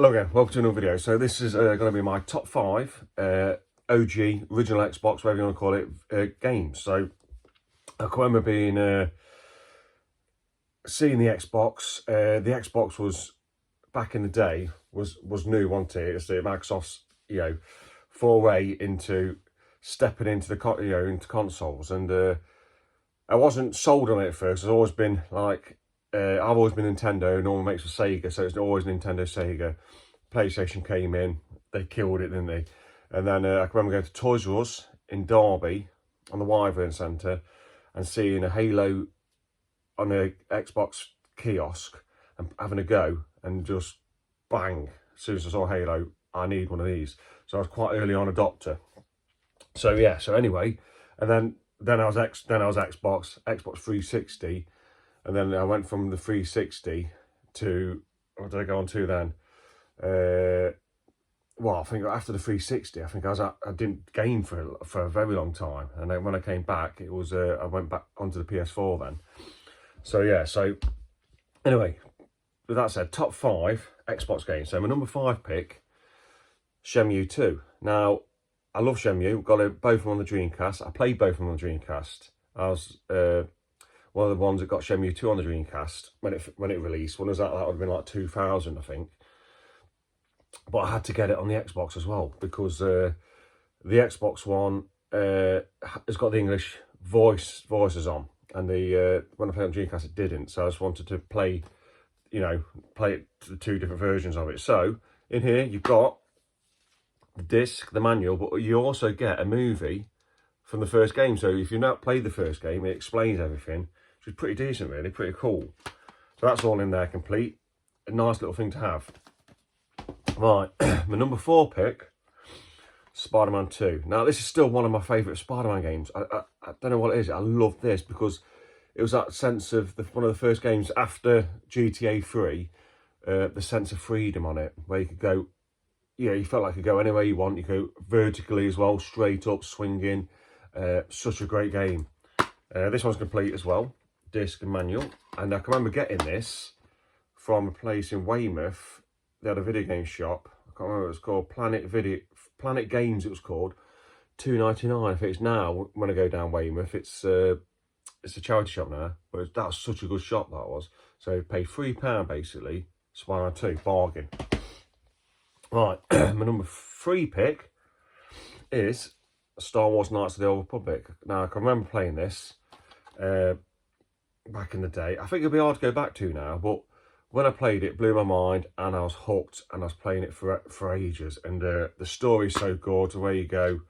Hello again, welcome to another video. So this is going to be my top 5 OG, original Xbox, whatever you want to call it, games. So I can remember being, seeing the Xbox. The Xbox was, back in the day, was new, wasn't it? It's the Microsoft's, foray into stepping into the, into consoles. And I wasn't sold on it at first. It's always been like, I've always been Nintendo, normally makes for Sega, so it's always Nintendo, Sega. PlayStation came in, they killed it, didn't they? And then I can remember going to Toys R Us in Derby on the Wyvern Centre and seeing a Halo on a Xbox kiosk and having a go, and just bang, as soon as I saw Halo, I need one of these. So I was quite early on adopter. So yeah, so anyway, and then I was Xbox 360. And then I went from the 360 to, what did I go on to then? Well, I think after the 360, I think I didn't game for a very long time. And then when I came back, it was, I went back onto the PS4 then. So yeah, so anyway, with that said, top 5 Xbox games. So my number 5 pick, Shenmue 2. Now, I love Shenmue, got both of them on the Dreamcast. I played both of them on the Dreamcast. I was, one of the ones that got Shenmue 2 on the Dreamcast when it released. When was that? That would have been like 2000, I think. But I had to get it on the Xbox as well, because the Xbox One has got the English voices on, and the when I played on Dreamcast it didn't. So I just wanted to play, play it the 2 different versions of it. So in here you've got the disc, the manual, but you also get a movie from the first game. So if you've not played the first game, it explains everything, which is pretty decent, really, pretty cool. So that's all in there, complete. A nice little thing to have. Right, my number 4 pick, Spider-Man 2. Now, this is still one of my favourite Spider-Man games. I don't know what it is. I love this because it was that sense of one of the first games after GTA 3, the sense of freedom on it, where you could go, you felt like you could go anywhere you want. You go vertically as well, straight up, swinging. Such a great game. This one's complete as well, disc and manual. And I can remember getting this from a place in Weymouth. They had a video game shop. I can't remember what it was called. Planet Games it was called. £2.99. I think it's now, when I go down Weymouth, it's a charity shop now. But that was such a good shop, that was. So I paid £3 basically. Spider-Man 2, bargain. Right, my number 3 pick is Star Wars Knights of the Old Republic. Now, I can remember playing this back in the day. I think it'll be hard to go back to now, but when I played it, blew my mind, and I was hooked, and I was playing it for ages. And the story's so good, where you go,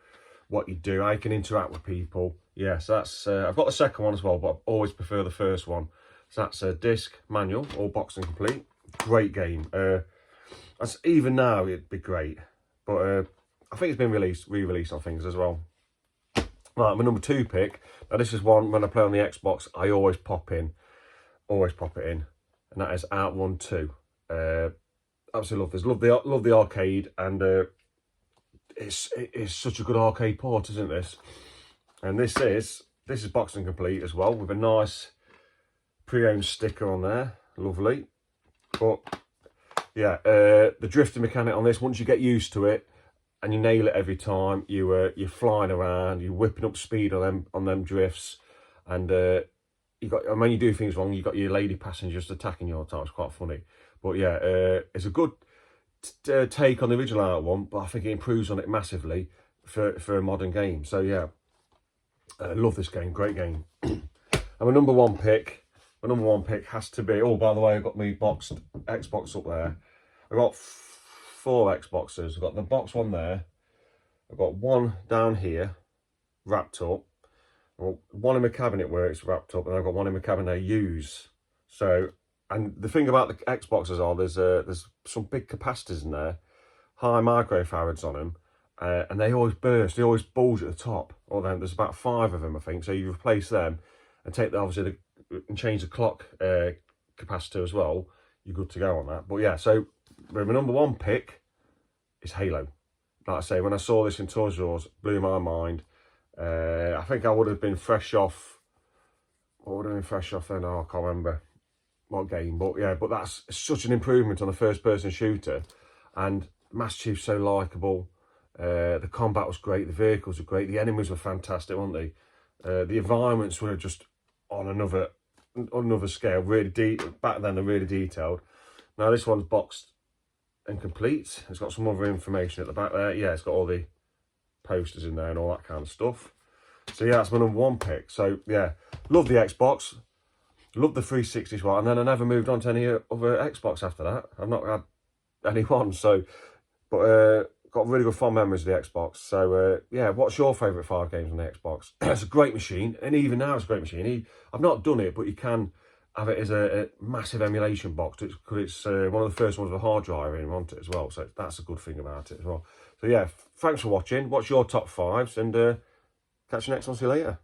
what you do, how you can interact with people. Yeah, so that's, I've got the second one as well, but I always prefer the first one. So that's a disc, manual, all boxed and complete. Great game. That's, even now, it'd be great. But I think it's been re-released on things as well. Right, my number 2 pick. Now, this is one, when I play on the Xbox, I always pop it in. And that is Outrun 2. Absolutely love this. Love the arcade, and it's such a good arcade port, isn't this? And this is boxed and complete as well, with a nice pre-owned sticker on there. Lovely. But yeah, the drifting mechanic on this, once you get used to it and you nail it every time, you're flying around, you're whipping up speed on them drifts, and and when you do things wrong, you've got your lady passengers attacking you all the time. It's quite funny. But yeah, it's a good take on the original Out one, but I think it improves on it massively for a modern game. So yeah, I love this game. Great game. And my number 1 pick has to be, oh, by the way, I've got my boxed Xbox up there. I've got 4 Xboxes. I've got the box one there. I've got one down here, wrapped up. Well, one in my cabinet where it's wrapped up, and I've got one in my cabinet I use. So, and the thing about the Xboxes are, there's some big capacitors in there, high microfarads on them, and they always burst. They always bulge at the top. Or then there's about 5 of them, I think. So you replace them and take and change the clock capacitor as well. You're good to go on that. But yeah, so my number 1 pick is Halo. Like I say, when I saw this in Toys R Us, blew my mind. I think I would have been fresh off. What would have been fresh off then? Oh, I can't remember what game. But yeah, but that's such an improvement on the first-person shooter. And Master Chief's so likeable. The combat was great. The vehicles were great. The enemies were fantastic, weren't they? The environments were just on another scale. Really back then, they're really detailed. Now this one's boxed and complete. It's got some other information at the back there. Yeah, it's got all the posters in there and all that kind of stuff. So yeah, that's my #1 pick. So yeah, love the Xbox. Love the 360 as well. And then I never moved on to any other Xbox after that. I've not had any one. So, but got really good fond memories of the Xbox. So yeah, what's your favourite 5 games on the Xbox? It's a great machine, and even now it's a great machine. I've not done it, but you can have it as a massive emulation box, because it's one of the first ones with a hard drive in, wasn't it, as well? So that's a good thing about it as well. So yeah, thanks for watching. What's your top 5s? And catch you next one. See you later.